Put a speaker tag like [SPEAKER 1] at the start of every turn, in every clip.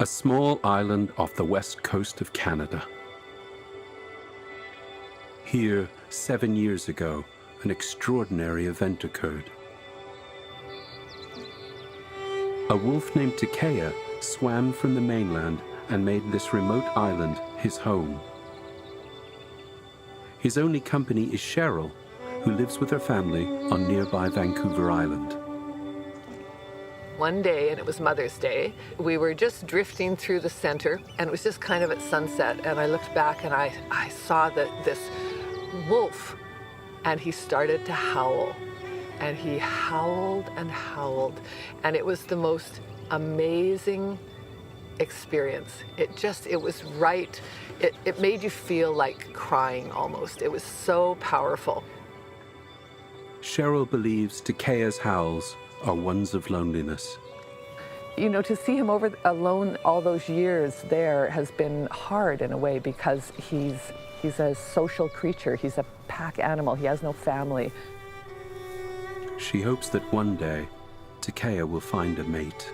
[SPEAKER 1] A small island off the west coast of Canada. Here, 7 years ago, an extraordinary event occurred. A wolf named Takaya swam from the mainland and made this remote island his home. His only company is Cheryl, who lives with her family on nearby Vancouver Island.
[SPEAKER 2] One day, and it was Mother's Day, we were just drifting through the center, and it was just kind of at sunset, and I looked back and I saw this wolf, and he started to howl, and he howled and howled, and it was the most amazing experience. It was right, it made you feel like crying almost. It was so powerful.
[SPEAKER 1] Cheryl believes Takaya's howls are ones of loneliness.
[SPEAKER 2] You know, to see him over alone all those years there has been hard in a way, because he's a social creature. He's a pack animal. He has no family.
[SPEAKER 1] She hopes that one day Takaya will find a mate.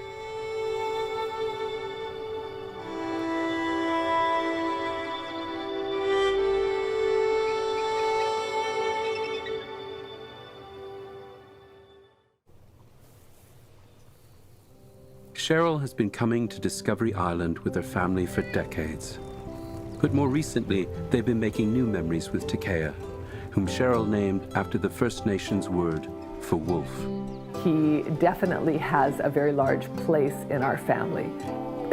[SPEAKER 1] Cheryl has been coming to Discovery Island with her family for decades. But more recently, they've been making new memories with Takaya, whom Cheryl named after the First Nations word for wolf.
[SPEAKER 2] He definitely has a very large place in our family.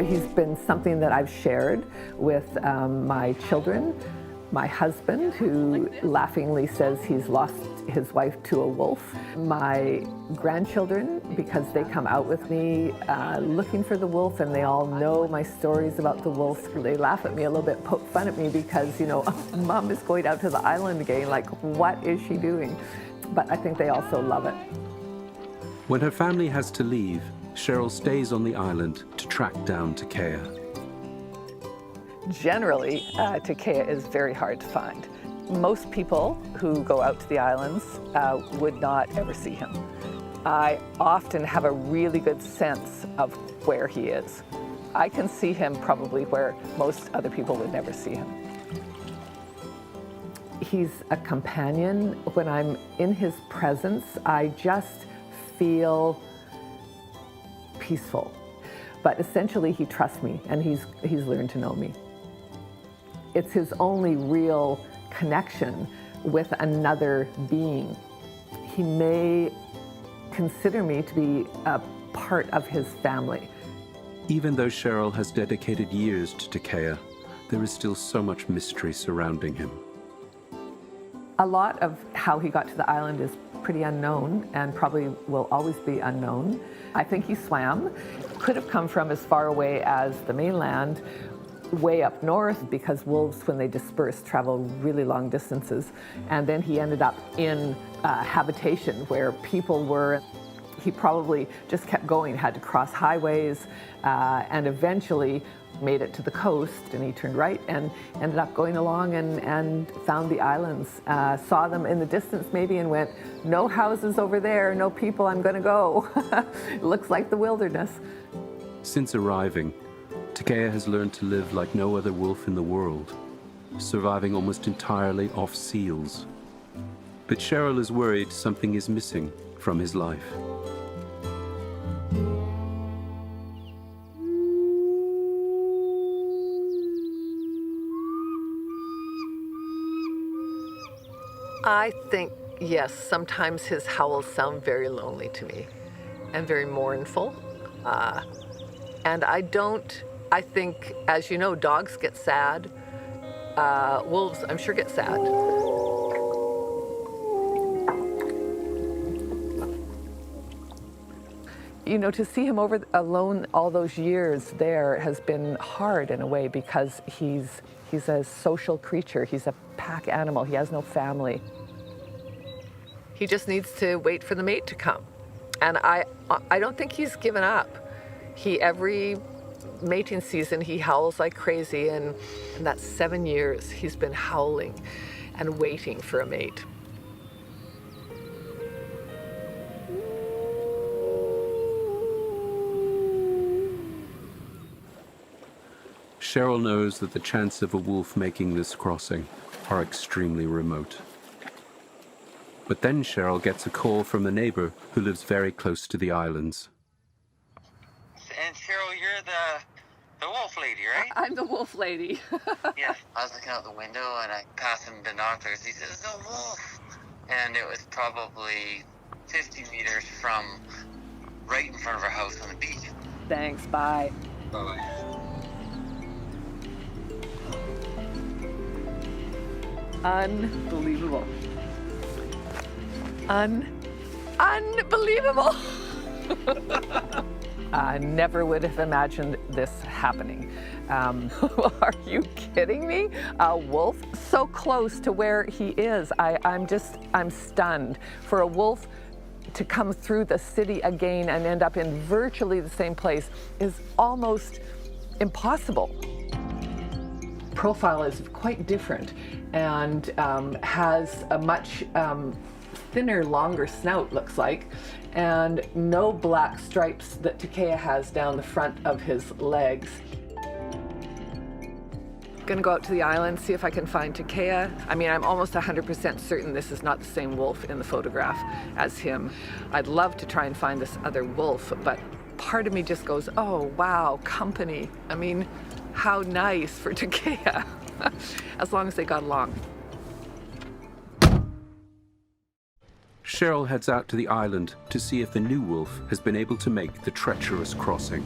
[SPEAKER 2] He's been something that I've shared with my children, my husband, who laughingly says he's lost his wife to a wolf, my grandchildren, because they come out with me looking for the wolf, and they all know my stories about the wolf. They laugh at me a little bit, poke fun at me, because, you know, Mom is going out to the island again, like, what is she doing? But I think they also love it.
[SPEAKER 1] When her family has to leave, Cheryl stays on the island to track down Takaya.
[SPEAKER 2] Generally, Takaya is very hard to find. Most people who go out to the islands would not ever see him. I often have a really good sense of where he is. I can see him probably where most other people would never see him. He's a companion. When I'm in his presence, I just feel peaceful. But essentially, he trusts me, and he's learned to know me. It's his only real connection with another being. He may consider me to be a part of his family.
[SPEAKER 1] Even though Cheryl has dedicated years to Takaya, there is still so much mystery surrounding him.
[SPEAKER 2] A lot of how he got to the island is pretty unknown, and probably will always be unknown. I think he swam. Could have come from as far away as the mainland, way up north, because wolves, when they disperse, travel really long distances. And then he ended up in habitation where people were. He probably just kept going, had to cross highways, and eventually made it to the coast, and he turned right and ended up going along and found the islands, saw them in the distance maybe, and went, no houses over there, no people, I'm gonna go. Looks like the wilderness.
[SPEAKER 1] Since arriving, Takaya has learned to live like no other wolf in the world, surviving almost entirely off seals. But Cheryl is worried something is missing from his life.
[SPEAKER 2] I think, yes, sometimes his howls sound very lonely to me and very mournful. And I think, as you know, dogs get sad. Wolves, I'm sure, get sad. You know, to see him over alone all those years there has been hard in a way, because he's a social creature. He's a pack animal. He has no family. He just needs to wait for the mate to come. And I don't think he's given up. Every mating season, he howls like crazy, and that's 7 years he's been howling and waiting for a mate.
[SPEAKER 1] Cheryl knows that the chance of a wolf making this crossing are extremely remote. But then Cheryl gets a call from a neighbor who lives very close to the islands.
[SPEAKER 3] And Cheryl, you're the wolf lady, right?
[SPEAKER 2] I'm the wolf lady.
[SPEAKER 3] Yeah. I was looking out the window and I passed him binoculars. He says, "The wolf!" And it was probably 50 meters from right in front of our house on the beach.
[SPEAKER 2] Thanks, bye.
[SPEAKER 3] Bye-bye.
[SPEAKER 2] Unbelievable. Unbelievable. I never would have imagined this happening. Are you kidding me? A wolf so close to where he is. I'm stunned. For a wolf to come through the city again and end up in virtually the same place is almost impossible. Profile is quite different and has a much thinner, longer snout, looks like, and no black stripes that Takaya has down the front of his legs. Gonna go out to the island, see if I can find Takaya. I mean, I'm almost 100% certain this is not the same wolf in the photograph as him. I'd love to try and find this other wolf, but part of me just goes, oh, wow, company. I mean, how nice for Takaya, as long as they got along.
[SPEAKER 1] Cheryl heads out to the island to see if the new wolf has been able to make the treacherous crossing.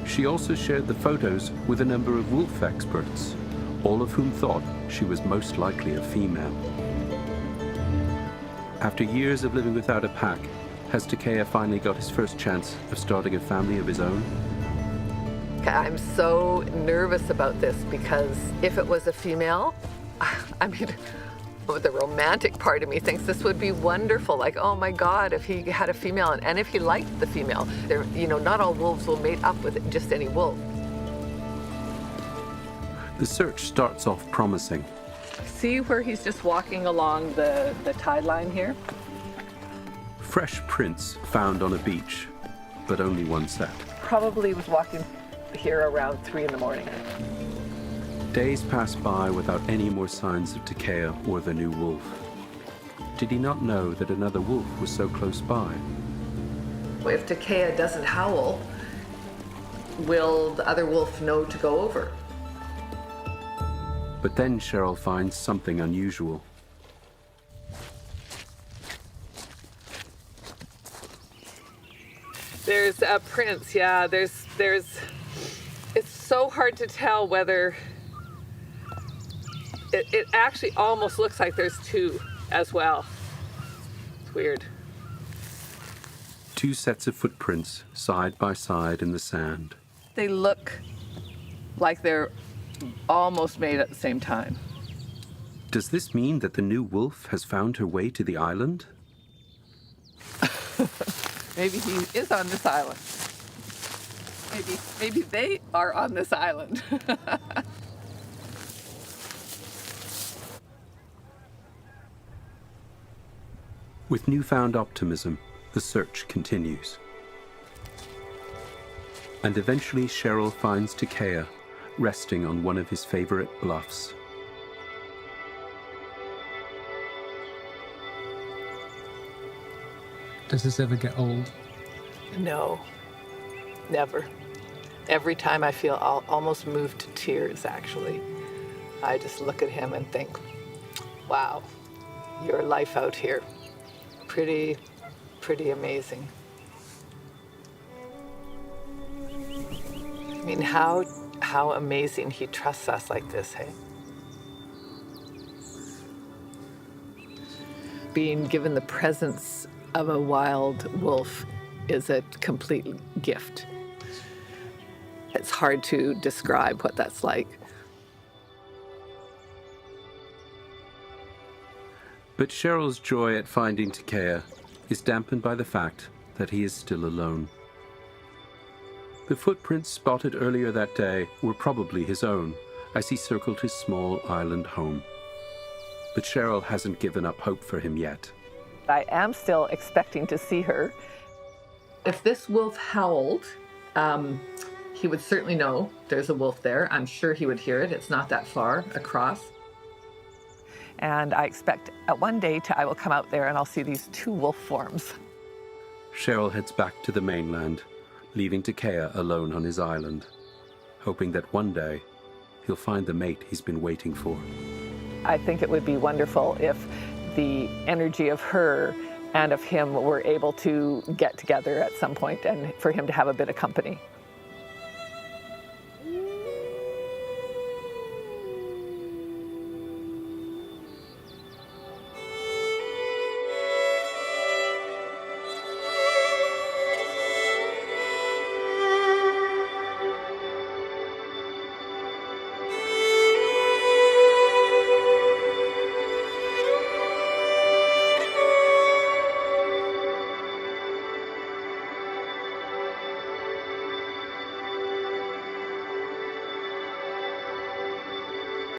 [SPEAKER 1] She also shared the photos with a number of wolf experts, all of whom thought she was most likely a female. After years of living without a pack, has Takaya finally got his first chance of starting a family of his own?
[SPEAKER 2] I'm so nervous about this because if it was a female, I mean, the romantic part of me thinks this would be wonderful. Like, oh my God, if he had a female and if he liked the female. Not all wolves will mate up with just any wolf.
[SPEAKER 1] The search starts off promising.
[SPEAKER 2] See where he's just walking along the tide line here?
[SPEAKER 1] Fresh prints found on a beach, but only one set.
[SPEAKER 2] Probably was walking here around 3 in the morning.
[SPEAKER 1] Days pass by without any more signs of Takaya or the new wolf. Did he not know that another wolf was so close by?
[SPEAKER 2] If Takaya doesn't howl, will the other wolf know to go over?
[SPEAKER 1] But then Cheryl finds something unusual.
[SPEAKER 2] There's prints, yeah. There's. It's so hard to tell whether. It actually almost looks like there's two as well. It's weird.
[SPEAKER 1] Two sets of footprints side by side in the sand.
[SPEAKER 2] They look like they're almost made at the same time.
[SPEAKER 1] Does this mean that the new wolf has found her way to the island?
[SPEAKER 2] Maybe he is on this island. Maybe they are on this island.
[SPEAKER 1] With newfound optimism, the search continues. And eventually Cheryl finds Takaya resting on one of his favorite bluffs.
[SPEAKER 4] Does this ever get old?
[SPEAKER 2] No, never. Every time I feel I'll almost moved to tears, actually. I just look at him and think, wow, your life out here. Pretty amazing. I mean, how amazing he trusts us like this, hey? Being given the presence of a wild wolf is a complete gift. It's hard to describe what that's like.
[SPEAKER 1] But Cheryl's joy at finding Takaya is dampened by the fact that he is still alone. The footprints spotted earlier that day were probably his own, as he circled his small island home. But Cheryl hasn't given up hope for him yet.
[SPEAKER 2] I am still expecting to see her. If this wolf howled, He would certainly know there's a wolf there. I'm sure he would hear it. It's not that far across. And I expect at one day I will come out there and I'll see these 2 wolf forms.
[SPEAKER 1] Cheryl heads back to the mainland, leaving Takaya alone on his island, hoping that one day he'll find the mate he's been waiting for.
[SPEAKER 2] I think it would be wonderful if the energy of her and of him were able to get together at some point and for him to have a bit of company.